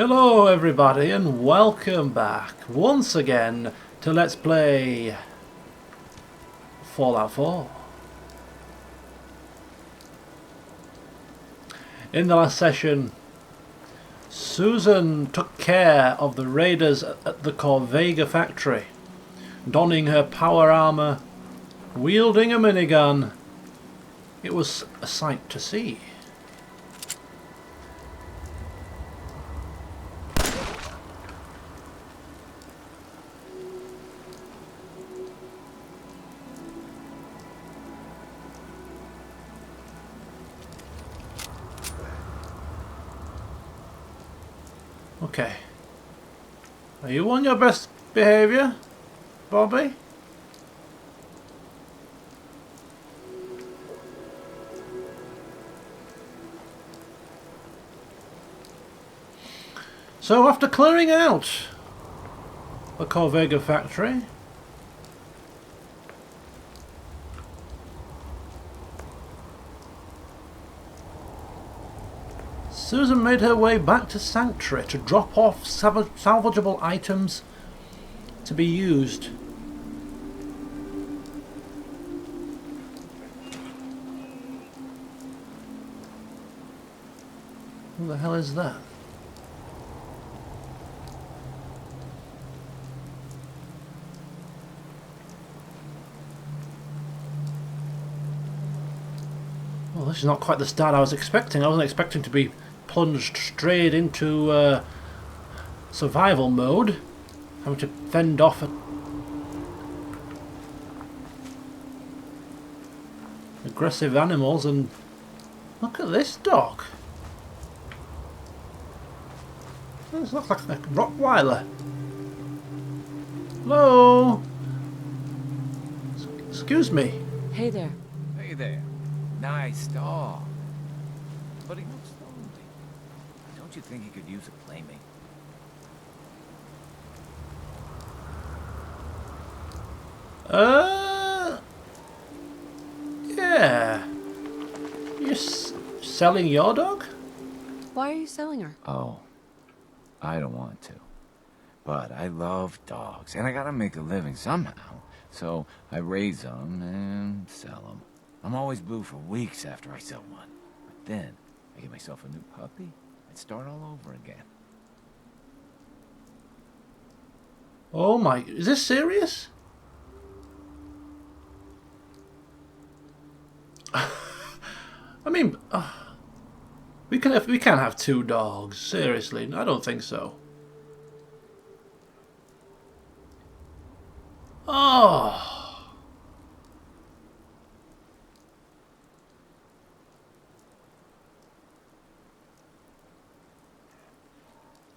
Hello everybody and welcome back once again to Let's Play Fallout 4. In the last session, Susan took care of the raiders at the Corvega factory, donning her power armor, wielding a minigun. It was a sight to see. Okay. Are you on your best behaviour, Bobby? So after clearing out the Corvega factory, Susan made her way back to Sanctuary to drop off salvageable items to be used. What the hell is that? Well, this is not quite the start I was expecting. I wasn't expecting to be plunged straight into survival mode, having to fend off aggressive animals. And look at this dog. This looks like a Rottweiler. Hello. Excuse me. Hey there. Hey there. Nice dog. But he looks lonely. Don't you think he could use a playmate? Yeah. You're selling your dog? Why are you selling her? Oh, I don't want to. But I love dogs, and I gotta make a living somehow. So I raise them and sell them. I'm always blue for weeks after I sell one. But then I get myself a new puppy and start all over again. Oh my, is this serious? I mean, we can't have two dogs. Seriously, I don't think so. Oh.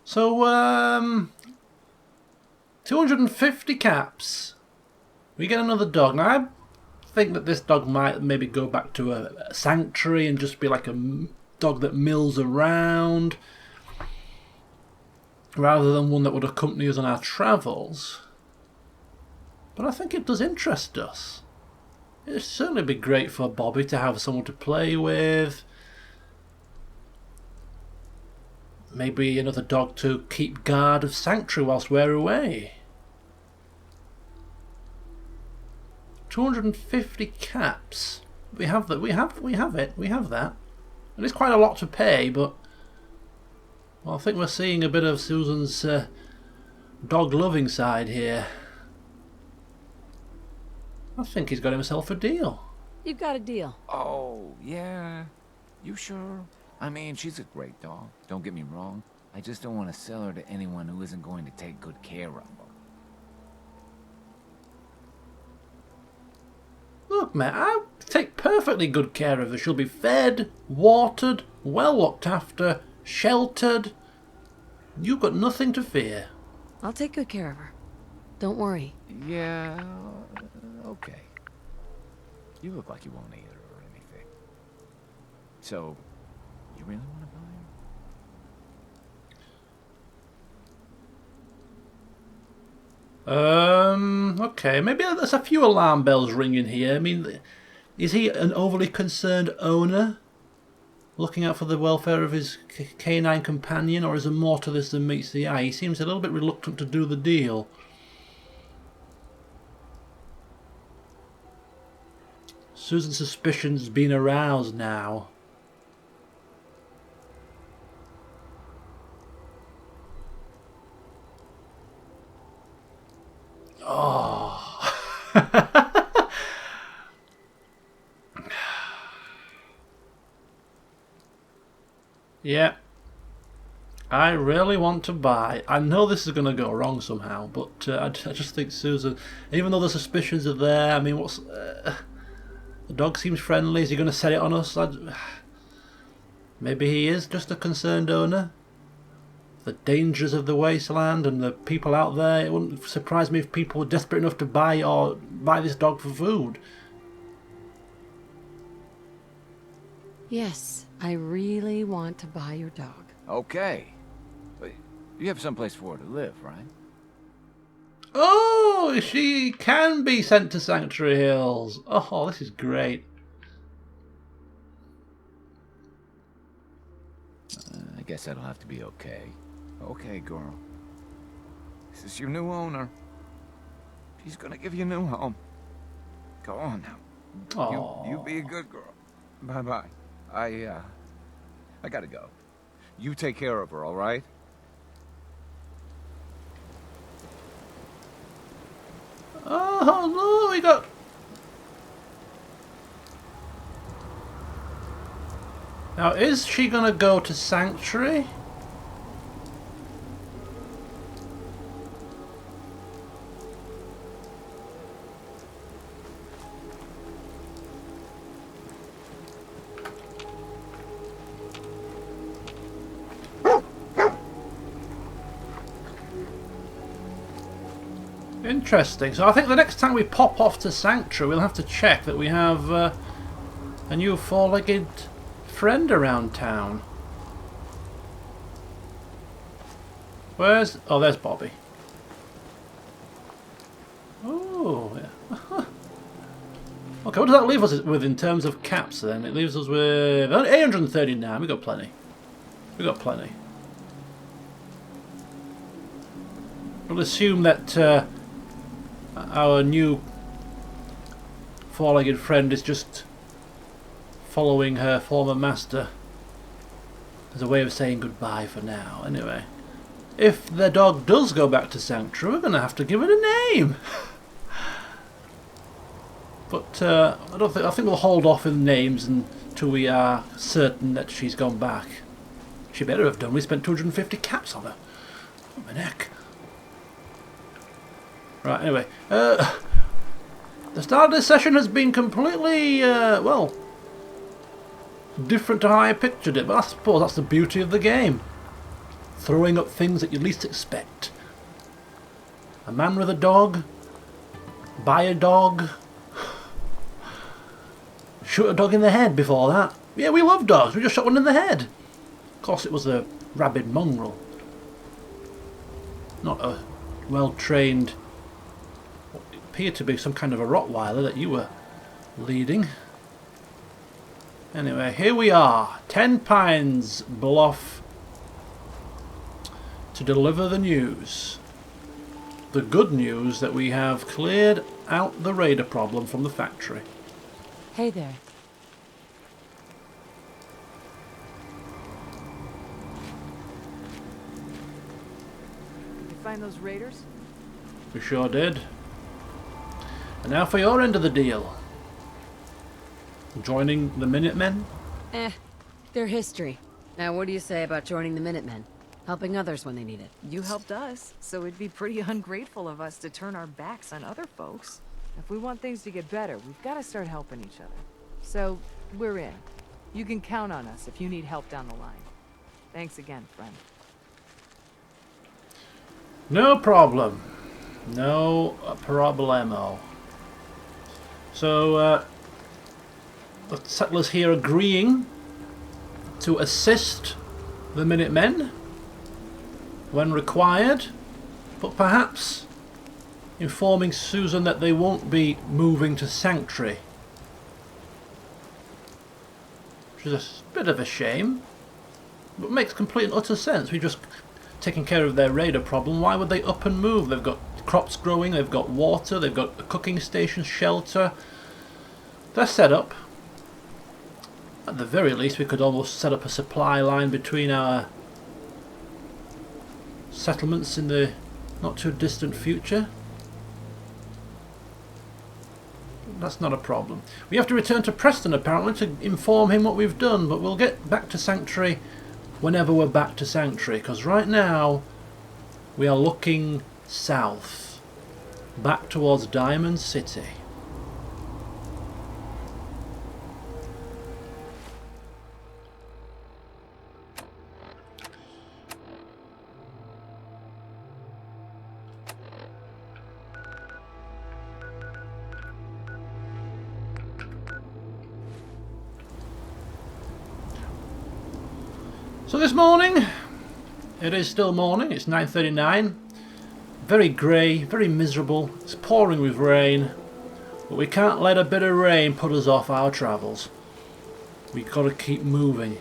So, 250 caps. We get another dog. Now, I think that this dog might maybe go back to a sanctuary and just be like a dog that mills around, rather than one that would accompany us on our travels. But I think it does interest us. It'd certainly be great for Bobby to have someone to play with. Maybe another dog to keep guard of Sanctuary whilst we're away. 250 caps. We have that. We have it. We have that. And it's quite a lot to pay, but well, I think we're seeing a bit of Susan's dog-loving side here. I think he's got himself a deal. You've got a deal. Oh, yeah? You sure? I mean, she's a great dog. Don't get me wrong. I just don't want to sell her to anyone who isn't going to take good care of her. Look, mate, I take perfectly good care of her. She'll be fed, watered, well looked after, sheltered. You've got nothing to fear. I'll take good care of her. Don't worry. Yeah, okay. You look like you won't eat her or anything. So, you really want to buy her? Okay, maybe there's a few alarm bells ringing here. I mean, is he an overly concerned owner? looking out for the welfare of his canine companion, or is there more to this than meets the eye? He seems a little bit reluctant to do the deal. Susan's suspicions been aroused now. Oh. Yeah. I really want to buy. I know this is going to go wrong somehow, but I just think Susan, even though the suspicions are there, I mean, what's... the dog seems friendly. Is he going to set it on us? Maybe he is just a concerned owner. The dangers of the wasteland and the people out there. It wouldn't surprise me if people were desperate enough to buy this dog for food. Yes, I really want to buy your dog. Okay. But you have someplace for her to live, right? Oh, she can be sent to Sanctuary Hills. Oh, this is great. I guess that'll have to be okay. Okay, girl. This is your new owner. She's gonna give you a new home. Go on now. Oh, You be a good girl. Bye-bye. I gotta go. You take care of her, all right? oh no, we got... Now, is she going to go to Sanctuary? Interesting. So I think the next time we pop off to Sanctuary, we'll have to check that we have a new four-legged friend around town. Where's... Oh, there's Bobby. Oh, yeah. Okay, what does that leave us with in terms of caps then? It leaves us with 839. We've got plenty. We've got plenty. We'll assume that our new four-legged friend is just following her former master as a way of saying goodbye for now. Anyway, if the dog does go back to Sanctuary, we're going to have to give it a name. But I think we'll hold off with names until we are certain that she's gone back. She better have done. We spent 250 caps on her. Oh, my neck. Right, anyway. The start of this session has been completely, well, different to how I pictured it. But I suppose that's the beauty of the game. Throwing up things that you least expect. A man with a dog. Buy a dog. Shoot a dog in the head before that. Yeah, we love dogs. We just shot one in the head. Of course, it was a rabid mongrel. Not a well-trained... what appeared to be some kind of a Rottweiler that you were leading. Anyway, here we are. 10 Pines Bluff to deliver the news. The good news that we have cleared out the raider problem from the factory. Hey there. Did you find those raiders? We sure did. And now for your end of the deal. Joining the Minutemen? They're history. Now what do you say about joining the Minutemen? Helping others when they need it. You helped us, so it'd be pretty ungrateful of us to turn our backs on other folks. If we want things to get better, we've got to start helping each other. So, we're in. You can count on us if you need help down the line. Thanks again, friend. No problem. No problemo. So, the settlers here agreeing to assist the Minutemen when required, but perhaps informing Susan that they won't be moving to Sanctuary. which is a bit of a shame, but makes complete and utter sense. We've just taken care of their raider problem. Why would they up and move? They've got crops growing, they've got water, they've got a cooking station, shelter. They're set up. At the very least, we could almost set up a supply line between our settlements in the not too distant future. That's not a problem. We have to return to Preston apparently to inform him what we've done, but we'll get back to Sanctuary whenever we're back to Sanctuary, because right now we are looking south, back towards Diamond City. So this morning, it is still morning, it's 9:39, very grey, very miserable, it's pouring with rain, but we can't let a bit of rain put us off our travels. We've got to keep moving.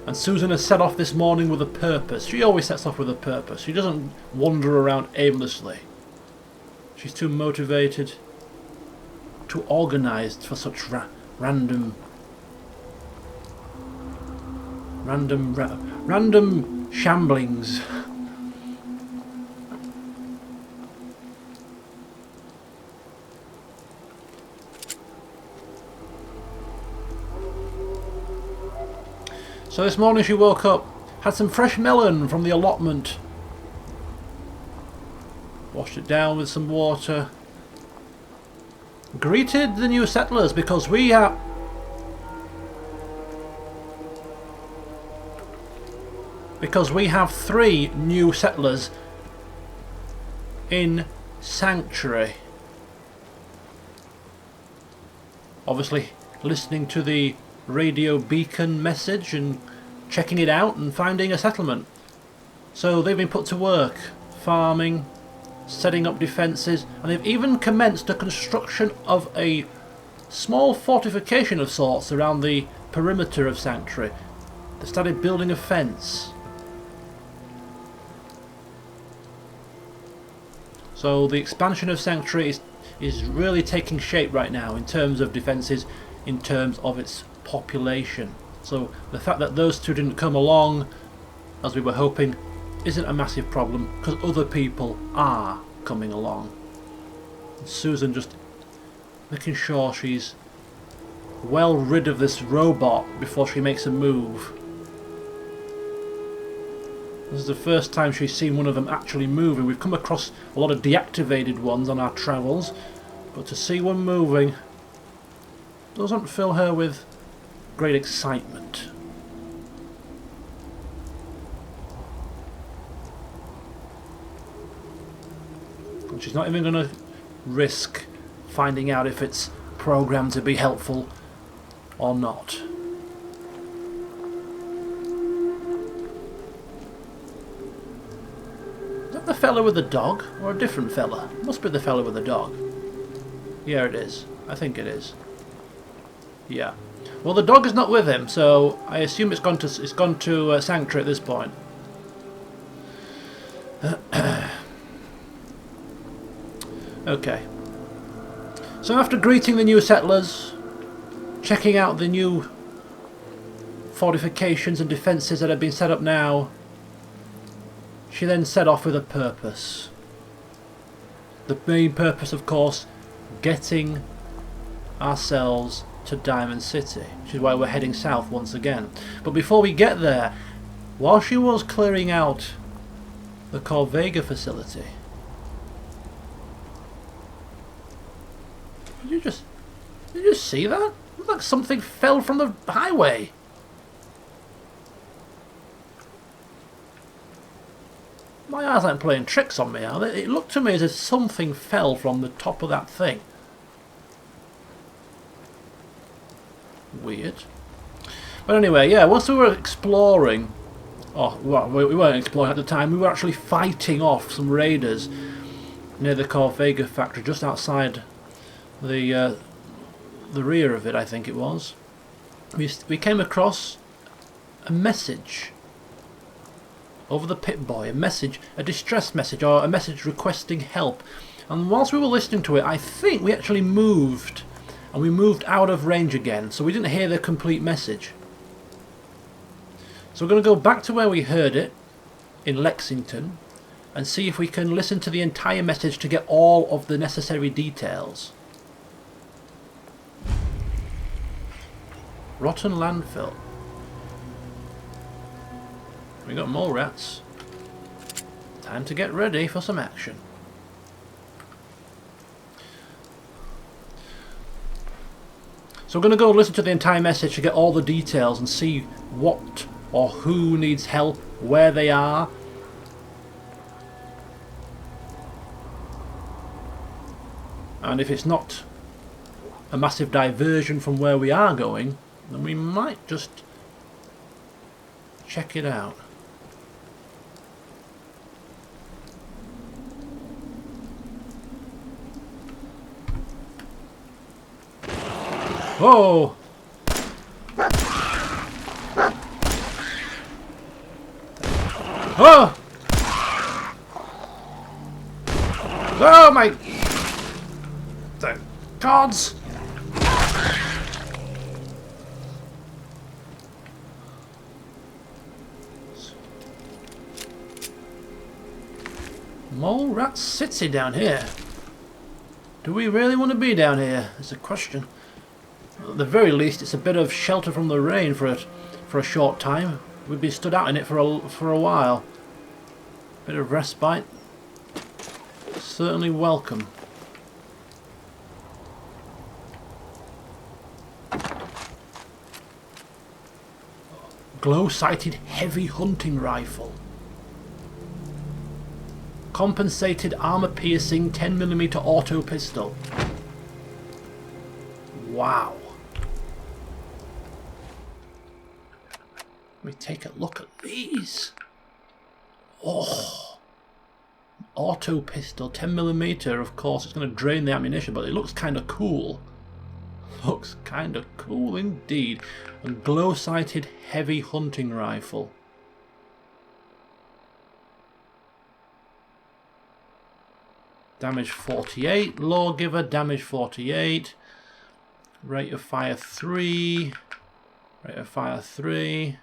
And Susan has set off this morning with a purpose. She always sets off with a purpose. She doesn't wander around aimlessly. She's too motivated, too organised for such random shamblings. So this morning she woke up, had some fresh melon from the allotment, washed it down with some water, greeted the new settlers because we have three new settlers in Sanctuary. Obviously listening to the radio beacon message and checking it out and finding a settlement. So they've been put to work farming, setting up defences, and they've even commenced the construction of a small fortification of sorts around the perimeter of Sanctuary. They started building a fence. So the expansion of Sanctuary is really taking shape right now in terms of defences, in terms of its population. So the fact that those two didn't come along as we were hoping isn't a massive problem, because other people are coming along. And Susan just making sure she's well rid of this robot before she makes a move. This is the first time she's seen one of them actually moving. We've come across a lot of deactivated ones on our travels, but to see one moving doesn't fill her with great excitement. And she's not even going to risk finding out if it's programmed to be helpful or not. Is that the fella with the dog, or a different fella? It must be the fella with the dog. Yeah, it is. I think it is. Yeah. Well, the dog is not with him, so I assume it's gone to Sanctuary at this point. Okay. So after greeting the new settlers, checking out the new fortifications and defences that have been set up now, she then set off with a purpose. The main purpose, of course, getting ourselves to Diamond City, which is why we're heading south once again. But before we get there, while she was clearing out the Corvega facility, did you just see that? It looked like something fell from the highway. My eyes aren't playing tricks on me, are they? It looked to me as if something fell from the top of that thing. Weird. But anyway, yeah, whilst we were exploring, well, we weren't exploring at the time, we were actually fighting off some raiders near the Corvega factory, just outside the rear of it, I think it was. we came across a message over the Pip-Boy, a distress message, or a message requesting help. And whilst we were listening to it, I think we actually moved, and we moved out of range again, so we didn't hear the complete message. So we're going to go back to where we heard it, in Lexington, and see if we can listen to the entire message to get all of the necessary details. Rotten landfill. We got Molerats. Time to get ready for some action. So we're going to go listen to the entire message to get all the details and see what or who needs help, where they are. And if it's not a massive diversion from where we are going, then we might just check it out. Whoa! Oh! Oh my... The gods! Molerat City down here. Do we really want to be down here? Is a question. At the very least, it's a bit of shelter from the rain for a short time. We'd be stood out in it for a while. Bit of respite. Certainly welcome. Glow-sighted heavy hunting rifle. Compensated armor-piercing 10mm auto pistol. Wow. Let me take a look at these. Oh. Auto pistol, 10mm, of course it's going to drain the ammunition, but it looks kind of cool. Looks kind of cool indeed. A glow-sighted heavy hunting rifle. Damage 48. Lawgiver, damage 48. Rate of fire 3. Rate of fire 3.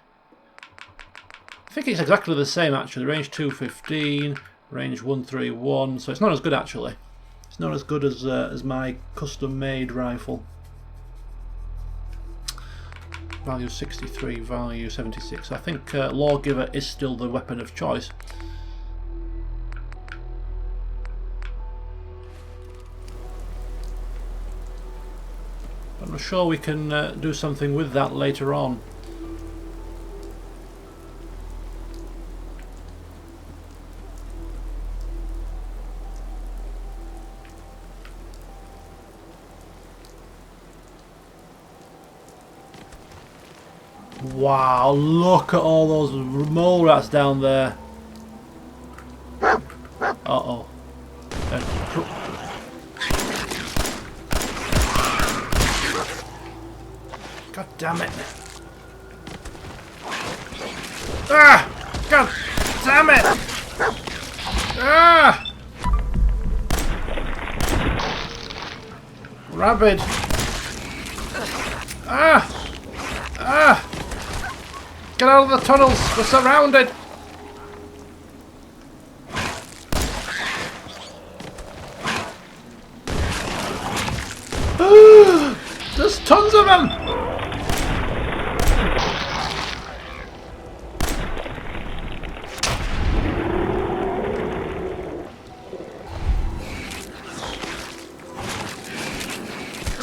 I think it's exactly the same actually. Range 215. Range 131. So it's not as good actually. It's not as good as my custom-made rifle. Value 63, value 76. I think Lawgiver is still the weapon of choice. I'm sure we can do something with that later on. Wow, look at all those Molerats down there. Uh-oh. God damn it. Ah! God damn it! Ah! Rabid. Ah! Ah! Get out of the tunnels! We're surrounded! There's tons of them!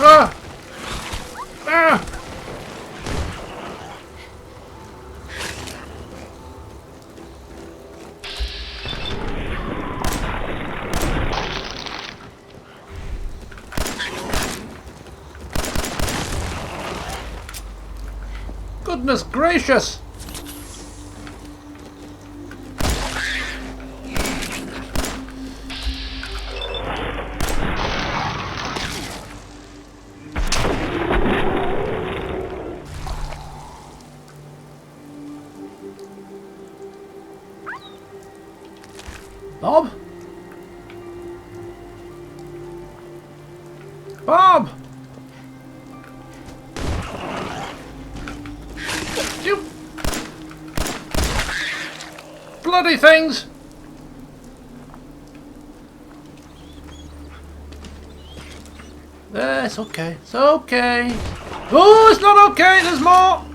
Ah! Ah! Goodness gracious! Bob? Bob! You bloody things! It's okay. It's okay. Oh, it's not okay. There's more.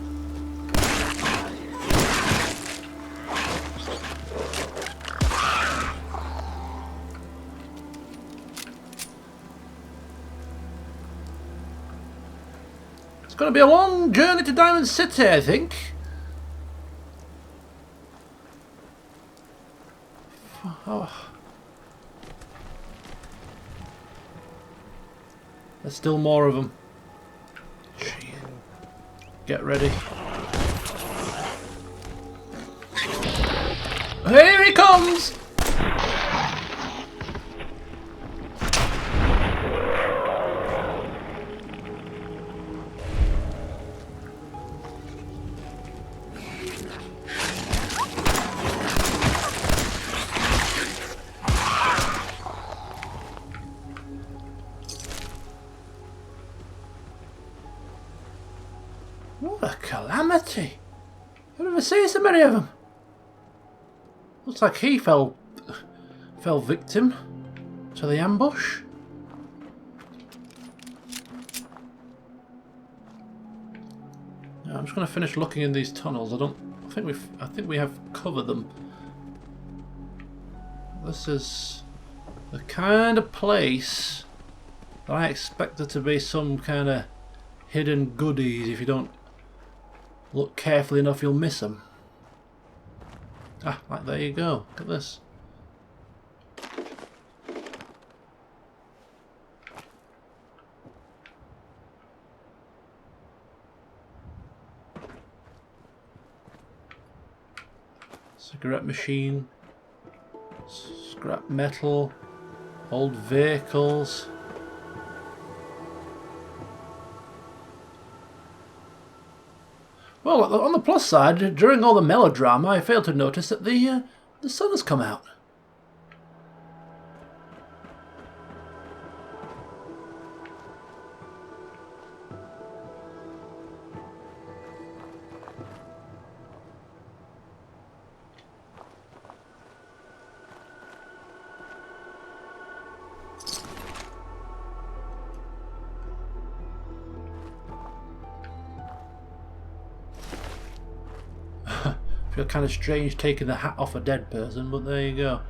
It's going to be a long journey to Diamond City, I think. Oh. There's still more of them. Gee. Get ready. Here he comes! What a calamity! I've never seen so many of them. Looks like he fell victim to the ambush. Now, I'm just going to finish looking in these tunnels. I think we have covered them. This is the kind of place that I expect there to be some kind of hidden goodies. If you don't look carefully enough, you'll miss them. Ah, like there you go. Look at this. Cigarette machine. Scrap metal. Old vehicles. Well, on the plus side, during all the melodrama, I failed to notice that the sun has come out. Feel kind of strange taking the hat off a dead person, but there you go.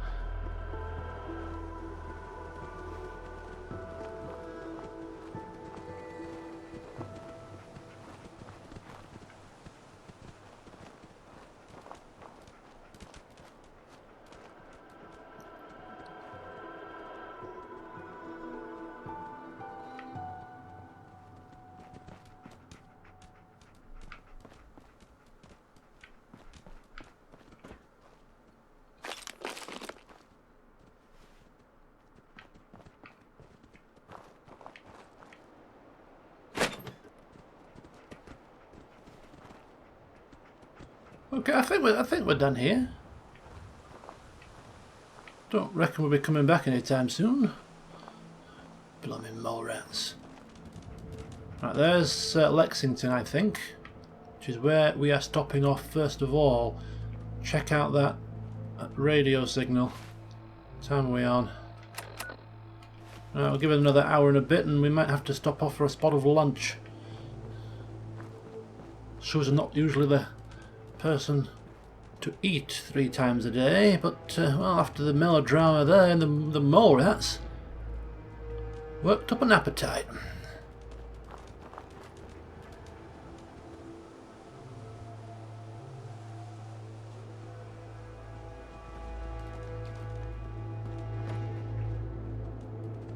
Okay, I think we're done here. Don't reckon we'll be coming back anytime soon. Blooming Molerats. Right, there's Lexington, I think, which is where we are stopping off first of all. Check out that radio signal. What time are we on? Right, we'll give it another hour and a bit, and we might have to stop off for a spot of lunch. Sue's not usually the person to eat 3 times a day, but well, after the melodrama there and the Molerats, worked up an appetite.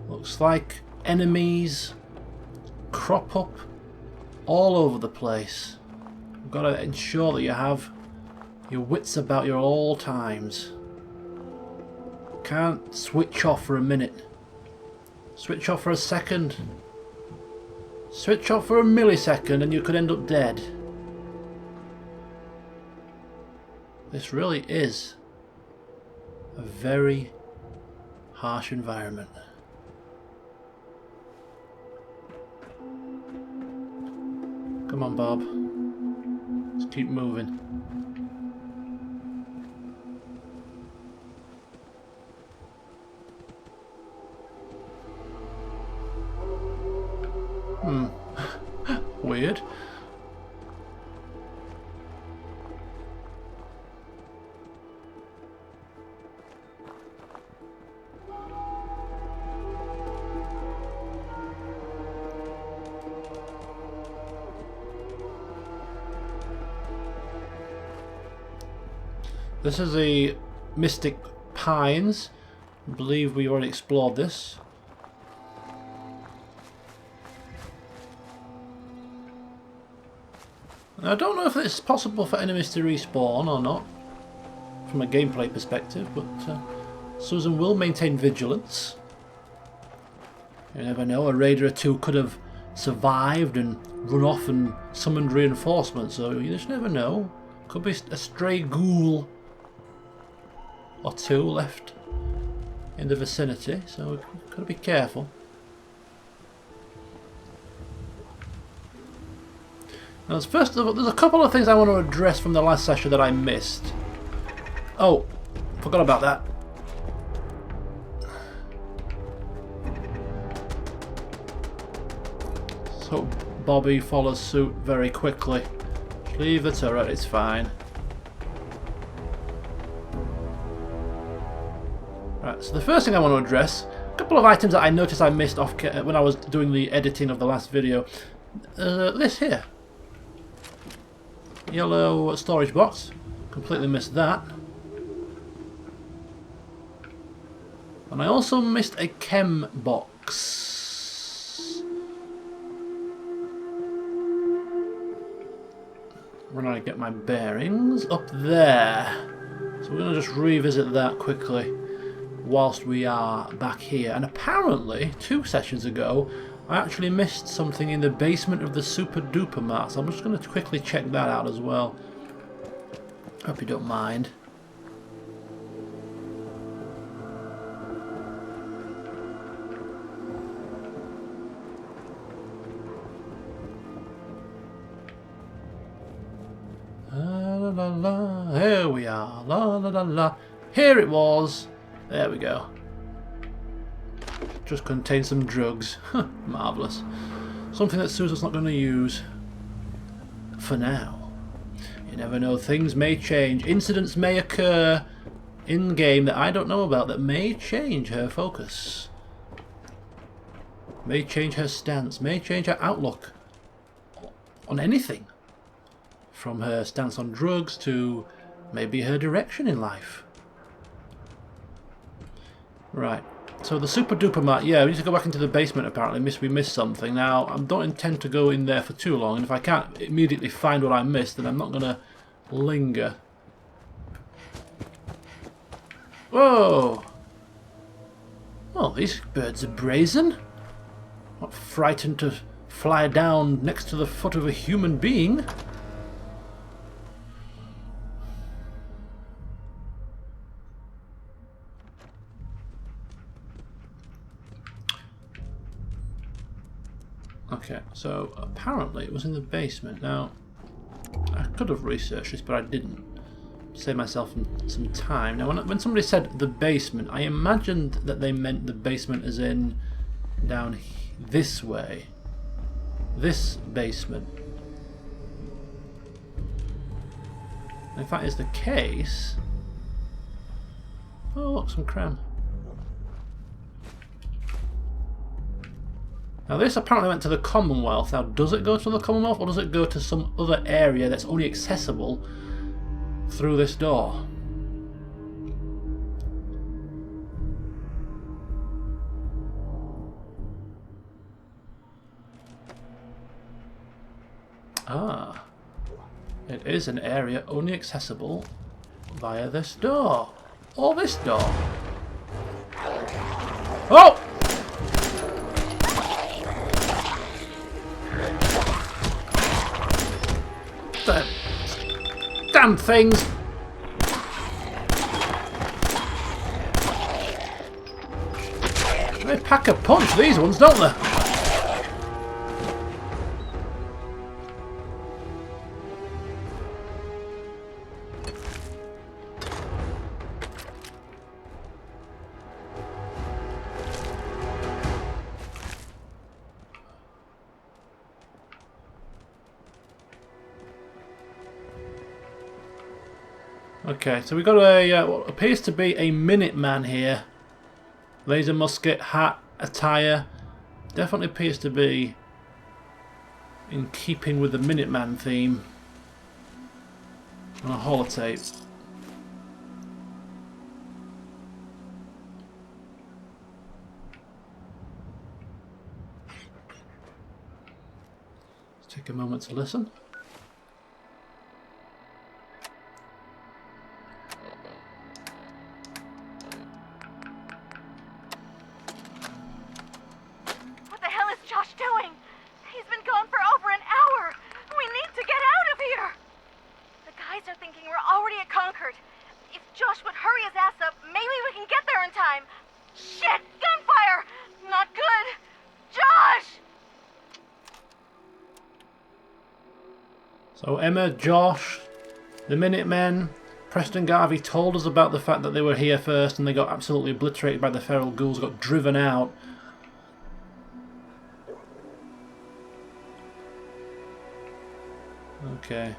Looks like enemies crop up all over the place. You've got to ensure that you have your wits about you at all times. Can't switch off for a minute. Switch off for a second. Switch off for a millisecond and you could end up dead. This really is a A very harsh environment. Come on, Bob. Let's keep moving. Weird. This is the Mystic Pines. I believe we already explored this. Now, I don't know if it's possible for enemies to respawn or not, from a gameplay perspective, but Susan will maintain vigilance. You never know, a raider or two could have survived and run off and summoned reinforcements, so you just never know. Could be a stray ghoul or two left in the vicinity, so we've got to be careful. Now, first of all, there's a couple of things I want to address from the last session that I missed. Oh, forgot about that. So Bobby follows suit very quickly. Just leave the turret, it's fine. Right, so the first thing I want to address, a couple of items that I noticed I missed off when I was doing the editing of the last video. This here. Yellow storage box. Completely missed that. And I also missed a chem box. When I get my bearings, up there. So we're going to just revisit that quickly whilst we are back here. And apparently, 2 sessions ago, I actually missed something in the basement of the Super Duper Mart, so I'm just going to quickly check that out as well. Hope you don't mind. La la la, here we are. La la la la. Here it was. There we go. Just contains some drugs. Marvellous. Something that Susan's not going to use. For now. You never know, things may change. Incidents may occur in-game that I don't know about that may change her focus. May change her stance. May change her outlook. On anything. From her stance on drugs to maybe her direction in life. Right. So the Super Duper Mart, yeah, we need to go back into the basement apparently. We missed something. Now, I don't intend to go in there for too long, and if I can't immediately find what I missed, then I'm not going to linger. Whoa! Oh, these birds are brazen. Not frightened to fly down next to the foot of a human being. Okay, so apparently it was in the basement. Now, I could have researched this, but I didn't. Save myself some time. Now, when somebody said the basement, I imagined that they meant the basement as in down this way. This basement. And if that is the case... Oh, look, some cram. Now this apparently went to the Commonwealth. Now does it go to the Commonwealth or does it go to some other area that's only accessible through this door? Ah. It is an area only accessible via this door. Or this door. Oh! The damn things! pack a punch, these ones, don't they? Okay, so we've got a what appears to be a Minuteman here. Laser musket, hat, attire. Definitely appears to be in keeping with the Minuteman theme. And a holotape. Let's take a moment to listen. So Emma, Josh, the Minutemen, Preston Garvey told us about the fact that they were here first and they got absolutely obliterated by the feral ghouls, got driven out. Okay.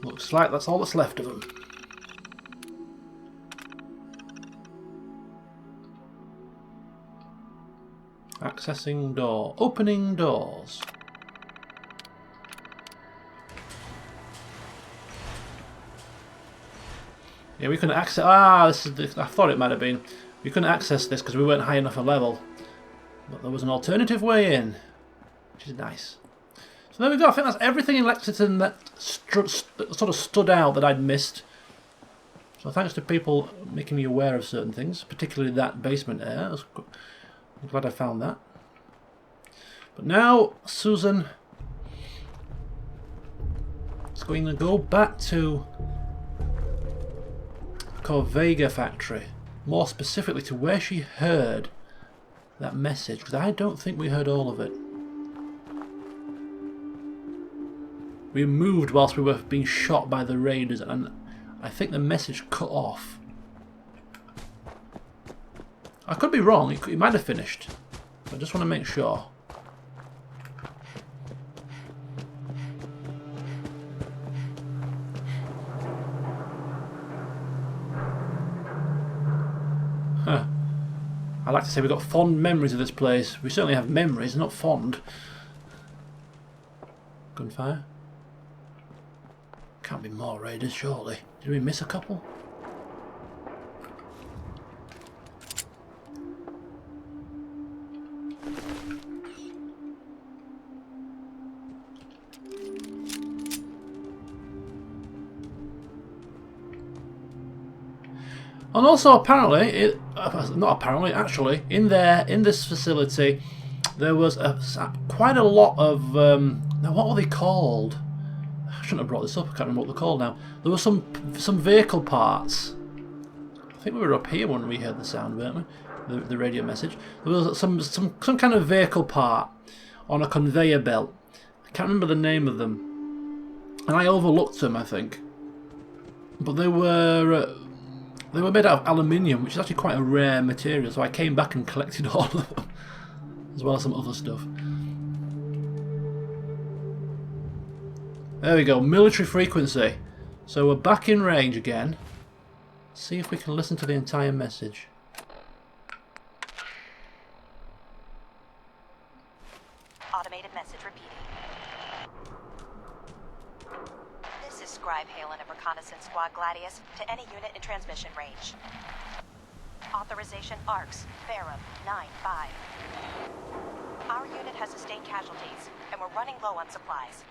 Looks like that's all that's left of them. Accessing door. Opening doors. Yeah, we couldn't access... Ah, this is the, I thought it might have been. We couldn't access this because we weren't high enough a level. But there was an alternative way in. Which is nice. So there we go. I think that's everything in Lexington that sort of stood out that I'd missed. So thanks to people making me aware of certain things. Particularly that basement area. I'm glad I found that. But now, Susan is going to go back to Corvega factory. More specifically to where she heard that message. Because I don't think we heard all of it. We moved whilst we were being shot by the raiders. And I think the message cut off. I could be wrong, it might have finished. I just want to make sure. Huh. I like to say we've got fond memories of this place. We certainly have memories, not fond. Gunfire. Can't be more raiders, surely. Did we miss a couple? And also, apparently, not apparently, actually, in this facility, there was quite a lot of now what were they called? I shouldn't have brought this up. I can't remember what they're called now. There were some vehicle parts. I think we were up here when we heard the sound, weren't we? The radio message. There was some kind of vehicle part on a conveyor belt. I can't remember the name of them, and I overlooked them, I think. But they were made out of aluminium, which is actually quite a rare material, so I came back and collected all of them, as well as some other stuff. There we go, military frequency. So we're back in range again. See if we can listen to the entire message. Automated message repeating. This is Scribe Halen of Reconnaissance Squad Gladius to any unit in transmission range. Authorization ARCS, Ferrum 9-5. Our unit has sustained casualties, and we're running low on supplies.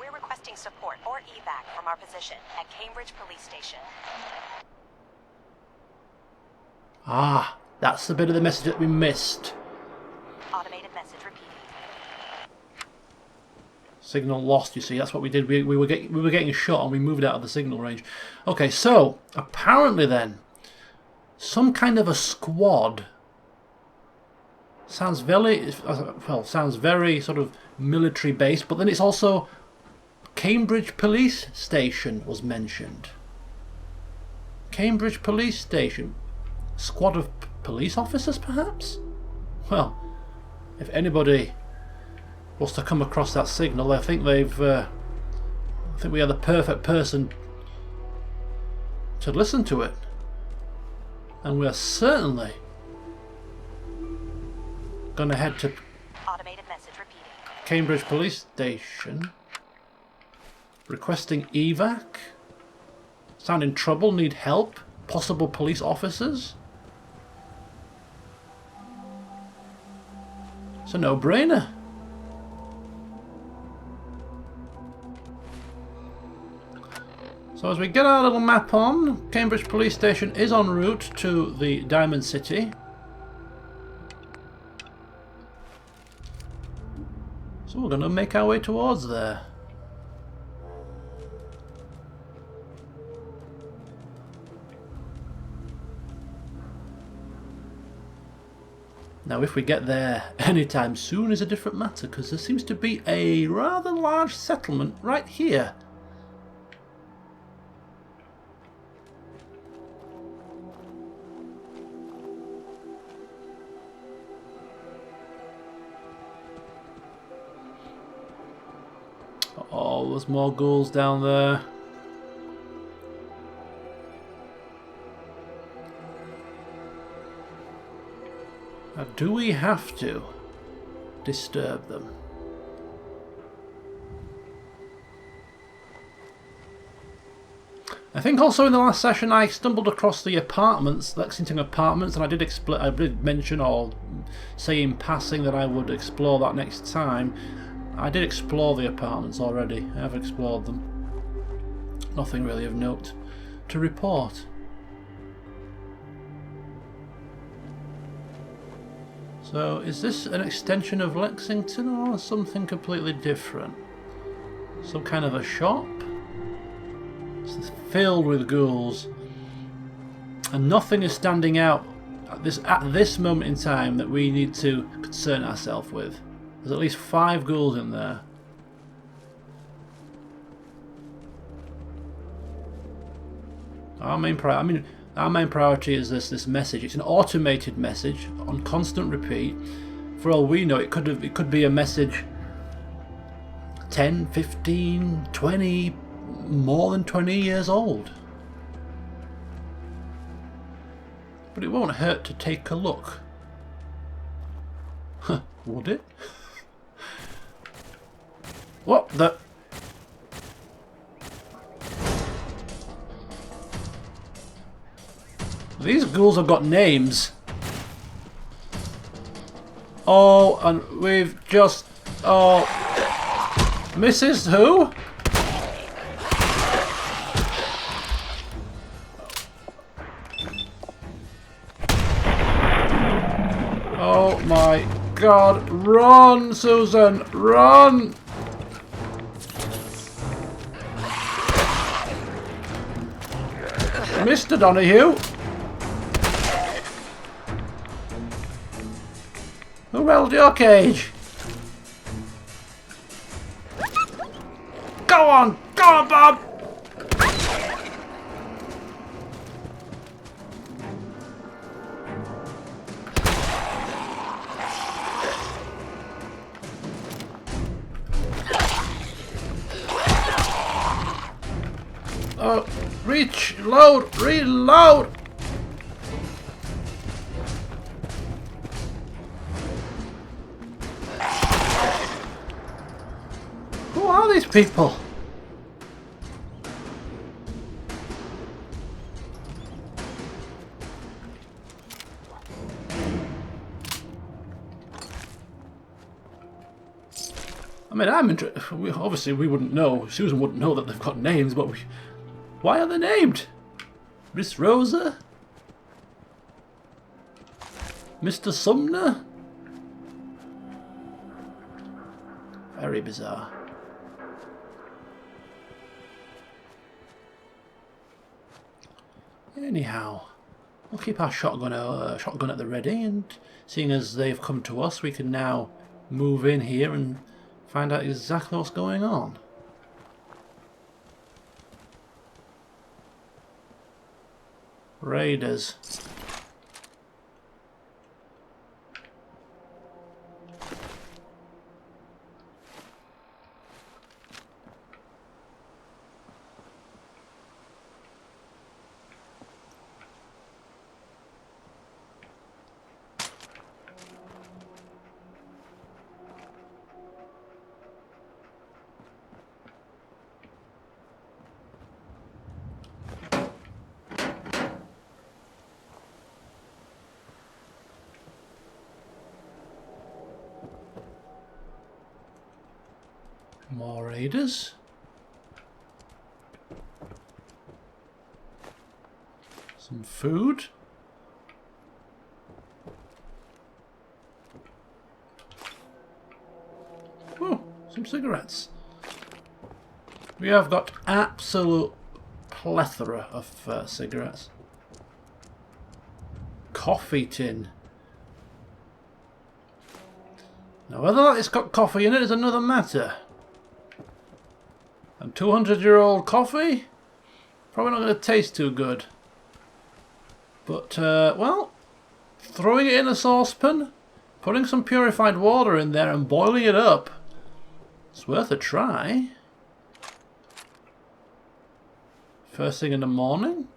We're requesting support or evac from our position at Cambridge Police Station. Ah, that's the bit of the message that we missed. Automated message repeating. Signal lost, you see. That's what we did. We were getting a shot and we moved out of the signal range. Okay, so apparently then, some kind of a squad. Sounds very sort of military based, but then it's also Cambridge Police Station was mentioned. Cambridge Police Station. Squad of police officers, perhaps? Well, if anybody was to come across that signal, I think they've I think we are the perfect person to listen to it. And we are certainly gonna head to Automated message repeating. Cambridge Police Station. Requesting evac. Sound in trouble, need help. Possible police officers. It's a no-brainer. So as we get our little map on, Cambridge Police Station is en route to the Diamond City. So we're going to make our way towards there. Now if we get there anytime soon is a different matter, because there seems to be a rather large settlement right here. Oh, there's more ghouls down there. Now, do we have to disturb them? I think also in the last session I stumbled across the apartments, Lexington apartments, and I did mention or say in passing that I would explore that next time. I did explore the apartments already. I have explored them. Nothing really of note to report. So, is this an extension of Lexington or something completely different? Some kind of a shop? It's filled with ghouls. And nothing is standing out at this moment in time that we need to concern ourselves with. There's at least 5 ghouls in there. Our main priority is this message. It's an automated message on constant repeat. For all we know, it could be a message 10, 15, 20, more than 20 years old. But it won't hurt to take a look. Huh, would it? What the... These ghouls have got names. Oh, and we've just... Oh... Mrs. Who? Oh my God. Run, Susan! Run! Mr. Donahue! Who held your cage? Go on! Go on, Bob! Oh, reach, load, reload! Who are these people? I mean, I'm interested. Obviously, we wouldn't know. Susan wouldn't know that they've got names, but why are they named? Miss Rosa? Mr. Sumner? Very bizarre. Anyhow, we'll keep our shotgun at the ready, and seeing as they've come to us, we can now move in here and find out exactly what's going on. Raiders. More raiders. Some food. Oh, some cigarettes. We have got absolute plethora of cigarettes. Coffee tin. Now whether it's got coffee in it is another matter. And 200-year-old coffee? Probably not going to taste too good. But, well, throwing it in a saucepan, putting some purified water in there and boiling it up, it's worth a try. First thing in the morning,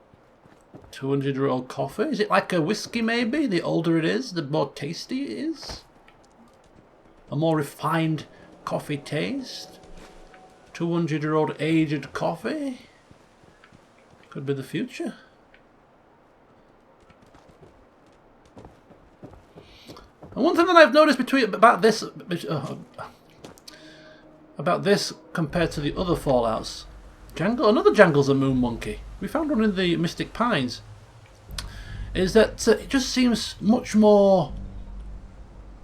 200-year-old coffee. Is it like a whiskey maybe? The older it is, the more tasty it is. A more refined coffee taste. 200-year-old aged coffee. Could be the future. And one thing that I've noticed about this compared to the other Fallouts, another Jangle's a moon monkey. We found one in the Mystic Pines. Is that it just seems much more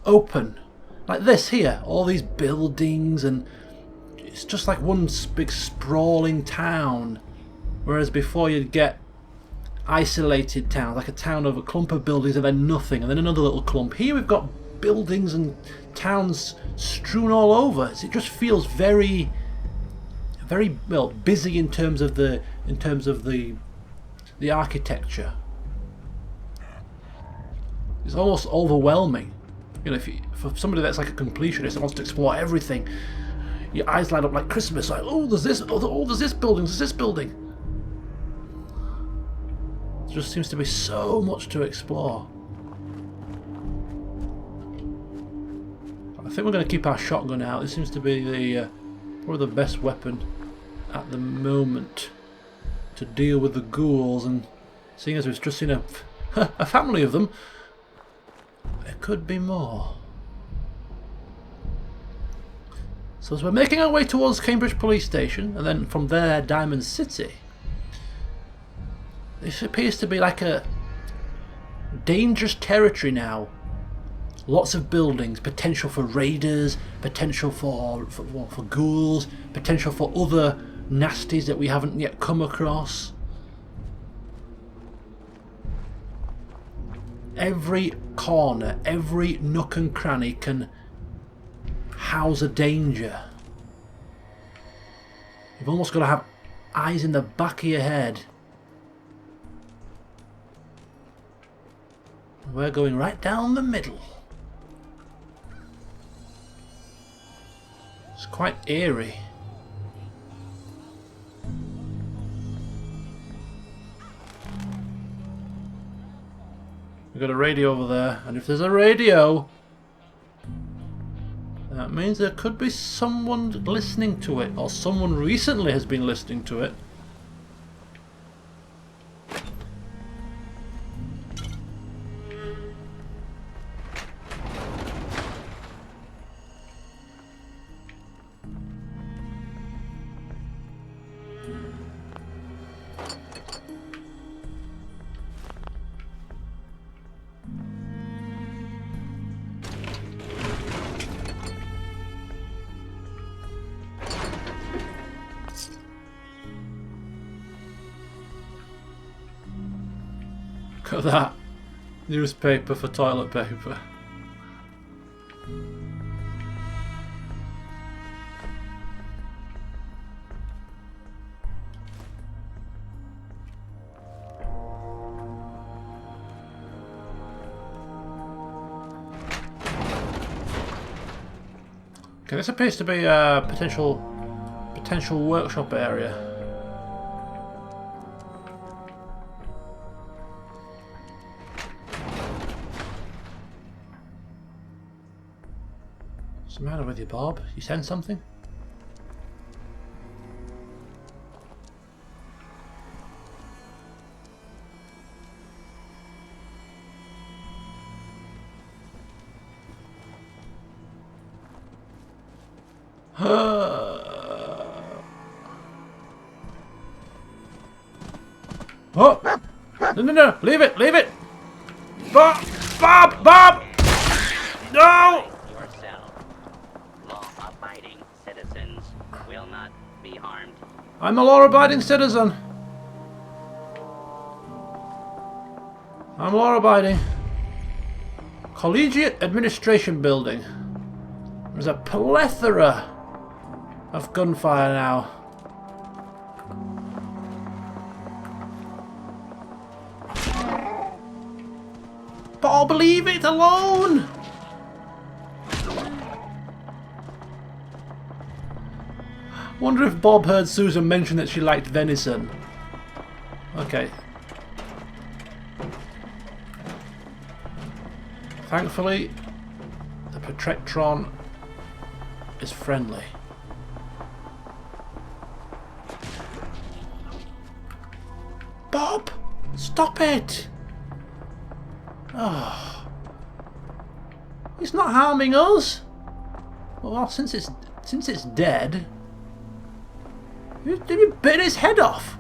open, like this here. All these buildings and it's just like one big sprawling town, whereas before you'd get isolated towns, like a town of a clump of buildings and then nothing, and then another little clump. Here we've got buildings and towns strewn all over. It just feels very, very well busy in terms of the architecture. It's almost overwhelming. You know, for somebody that's like a completionist that wants to explore everything. Your eyes light up like Christmas, like, oh, there's this, there's this building, there's this building. There just seems to be so much to explore. I think we're going to keep our shotgun out. This seems to be the probably the best weapon at the moment to deal with the ghouls, and seeing as we've just seen a family of them, there could be more. So as we're making our way towards Cambridge Police Station, and then from there Diamond City, this appears to be like a dangerous territory now. Lots of buildings, potential for raiders, potential for ghouls, potential for other nasties that we haven't yet come across. Every corner, every nook and cranny can house a danger. You've almost got to have eyes in the back of your head. We're going right down the middle. It's quite eerie. We've got a radio over there, and if there's a radio, that means there could be someone listening to it, or someone recently has been listening to it. Look at that. Newspaper for toilet paper. Okay, this appears to be a potential workshop area. What's the matter with you, Bob? You sent something? Oh! No! Leave it! Leave it! Bob! No! Yourself. Law-abiding citizens will not be harmed. I'm a law-abiding citizen. I'm law-abiding. Collegiate Administration Building. There's a plethora of gunfire now. Bob, leave it alone! Wonder if Bob heard Susan mention that she liked venison. Okay. Thankfully, the Protectron is friendly. Bob! Stop it! Oh. It's not harming us. Well, since it's dead, did you bit its head off?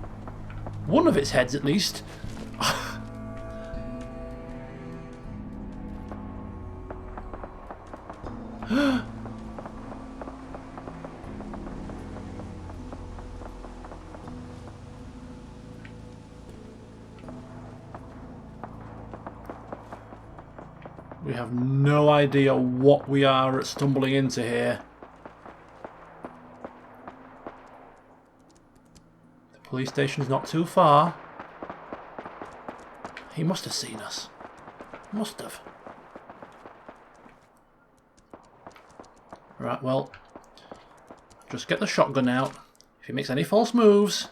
One of its heads, at least. We have no idea what we are stumbling into here. The police station's not too far. He must have seen us. Must have. Right, well, just get the shotgun out. If he makes any false moves,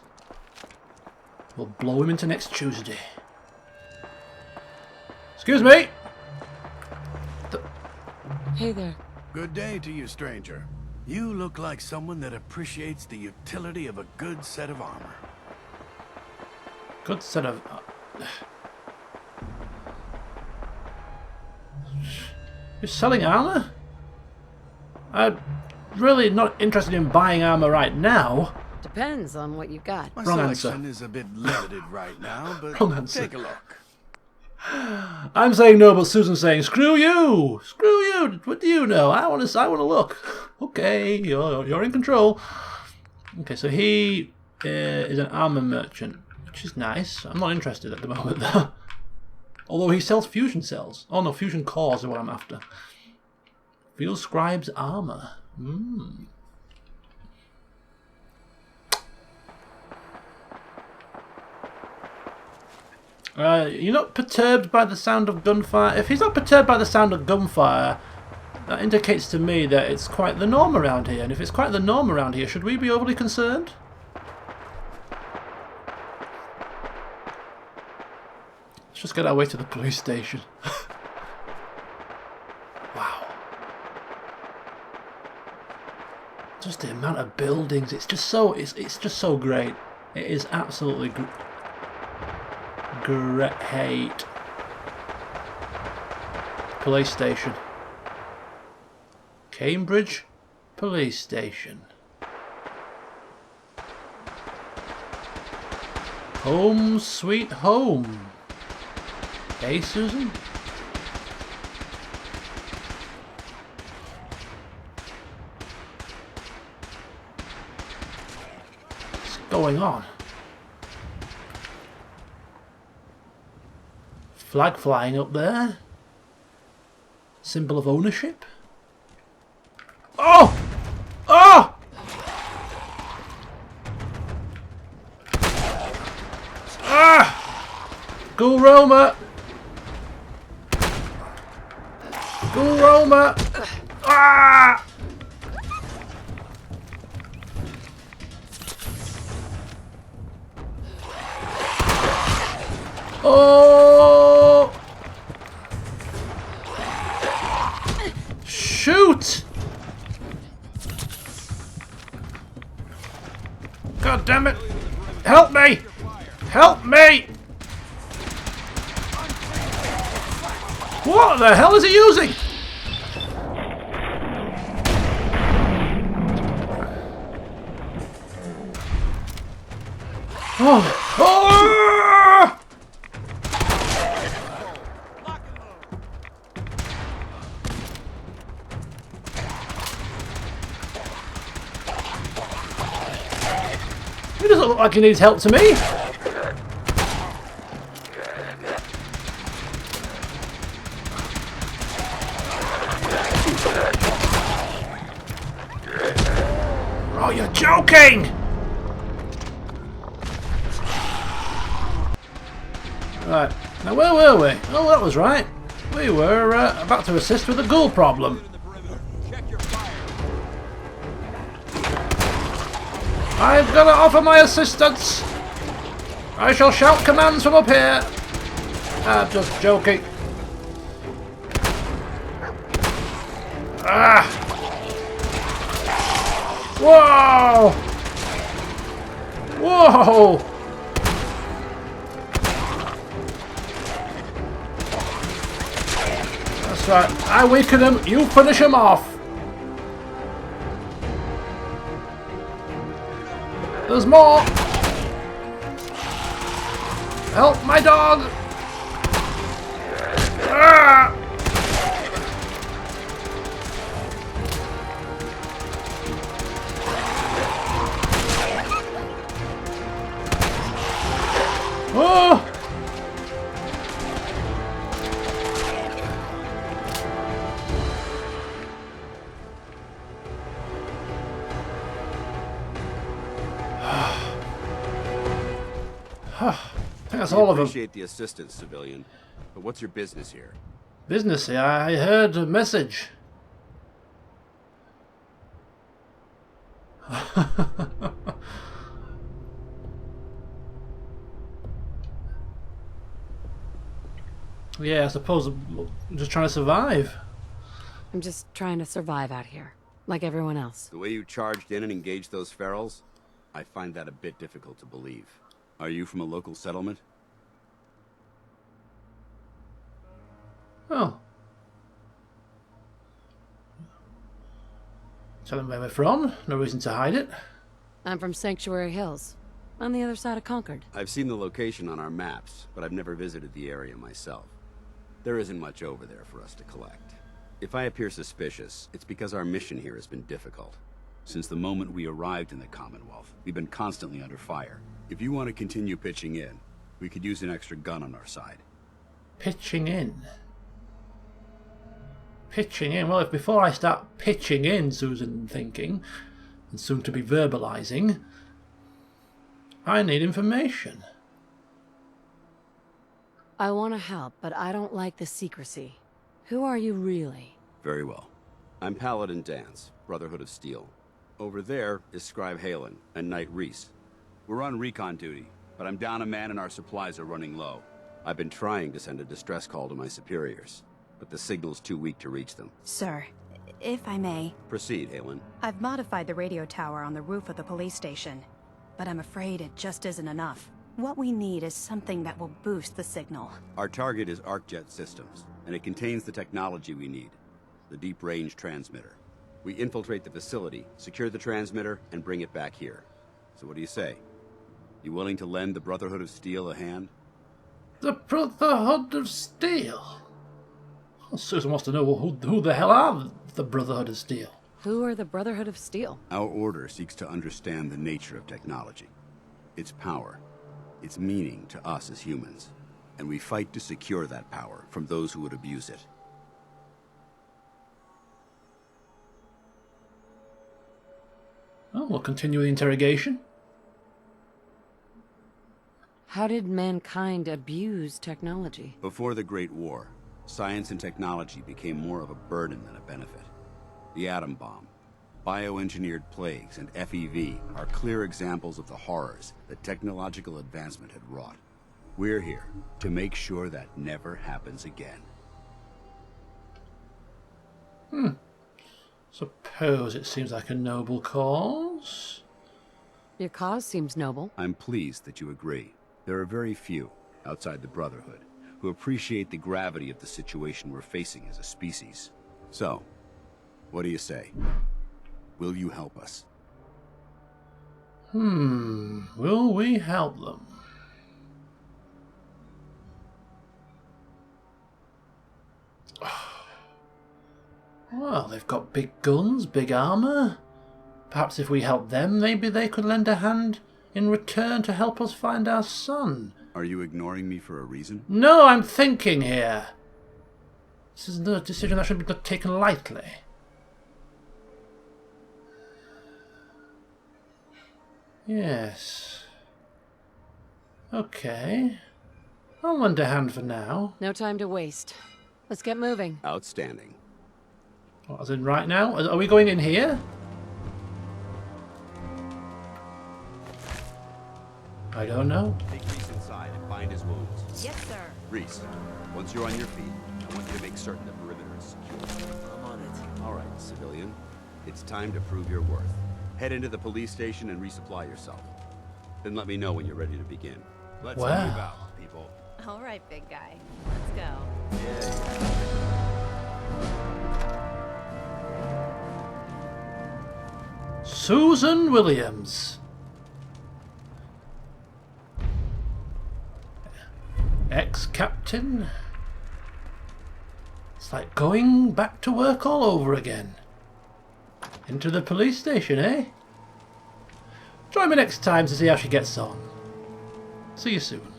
we'll blow him into next Tuesday. Excuse me! Hey there. Good day to you, stranger. You look like someone that appreciates the utility of a good set of armor. Good set of... You're selling armor? I'm really not interested in buying armor right now. Depends on what you've got. My Wrong selection answer. is a bit limited right now, but Wrong answer. take a look. I'm saying no, but Susan's saying, screw you! Screw you! What do you know? I want to look. Okay, you're in control. Okay, so he is an armor merchant, which is nice. I'm not interested at the moment, though. Although he sells fusion cells. Oh no, fusion cores are what I'm after. Field Scribe's armor. You're not perturbed by the sound of gunfire? If he's not perturbed by the sound of gunfire, that indicates to me that it's quite the norm around here. And if it's quite the norm around here, should we be overly concerned? Let's just get our way to the police station. Wow. Just the amount of buildings, it's just so great. It is absolutely great. Police station. Cambridge Police Station. Home sweet home. Hey, Susan? What's going on? Flag flying up there. Symbol of ownership. Oh! Oh! Ah! Ghoul Roma! Ghoul Roma! Ah! Oh! Shoot! God damn it! Help me! Help me! What the hell is he using? Oh! Oh! He doesn't look like he needs help to me. Oh, you're joking! Right, now where were we? Oh, that was right. We were about to assist with the ghoul problem. I've got to offer my assistance. I shall shout commands from up here. I'm just joking. Ah! Whoa! Whoa! That's right. I weaken him. You finish him off. There's more! Help my dog! Ah! Oh! I think that's all of them. Appreciate the assistance, civilian. But what's your business here? Business, yeah, I heard a message. Yeah, I suppose I'm just trying to survive. I'm just trying to survive out here, like everyone else. The way you charged in and engaged those ferals, I find that a bit difficult to believe. Are you from a local settlement? Oh. Tell them where we're from. No reason to hide it. I'm from Sanctuary Hills, on the other side of Concord. I've seen the location on our maps, but I've never visited the area myself. There isn't much over there for us to collect. If I appear suspicious, it's because our mission here has been difficult. Since the moment we arrived in the Commonwealth, we've been constantly under fire. If you want to continue pitching in, we could use an extra gun on our side. Pitching in. Pitching in. Well, if before I start pitching in, Susan thinking, and soon to be verbalizing, I need information. I want to help, but I don't like the secrecy. Who are you really? Very well. I'm Paladin Dance, Brotherhood of Steel. Over there is Scribe Halen and Knight Reese. We're on recon duty, but I'm down a man and our supplies are running low. I've been trying to send a distress call to my superiors, but the signal's too weak to reach them. Sir, if I may. Proceed, Halen. I've modified the radio tower on the roof of the police station, but I'm afraid it just isn't enough. What we need is something that will boost the signal. Our target is ArcJet Systems, and it contains the technology we need, the deep-range transmitter. We infiltrate the facility, secure the transmitter, and bring it back here. So what do you say? You willing to lend the Brotherhood of Steel a hand? The Brotherhood of Steel? Well, Susan wants to know who the hell are the Brotherhood of Steel? Who are the Brotherhood of Steel? Our order seeks to understand the nature of technology, its power, its meaning to us as humans, and we fight to secure that power from those who would abuse it. Oh, we'll continue the interrogation. How did mankind abuse technology? Before the Great War, science and technology became more of a burden than a benefit. The atom bomb, bioengineered plagues, and FEV are clear examples of the horrors that technological advancement had wrought. We're here to make sure that never happens again. Suppose it seems like a noble cause. Your cause seems noble. I'm pleased that you agree. There are very few, outside the Brotherhood, who appreciate the gravity of the situation we're facing as a species. So, what do you say? Will you help us? Will we help them? Well, they've got big guns, big armor. Perhaps if we help them, maybe they could lend a hand in return to help us find our son. Are you ignoring me for a reason? No, I'm thinking here. This is not a decision that should be taken lightly. Yes. Okay. I'll lend a hand for now. No time to waste. Let's get moving. Outstanding. What, as in right now? Are we going in here? I don't know. Take Reese inside and bind his wounds. Yes, sir. Reese, once you're on your feet, I want you to make certain the perimeter is secure. I'm on it. All right, civilian. It's time to prove your worth. Head into the police station and resupply yourself. Then let me know when you're ready to begin. Let's move out, people. All right, big guy. Let's go. Susan Williams. Ex-captain. It's like going back to work all over again. Into the police station, eh? Join me next time to see how she gets on. See you soon.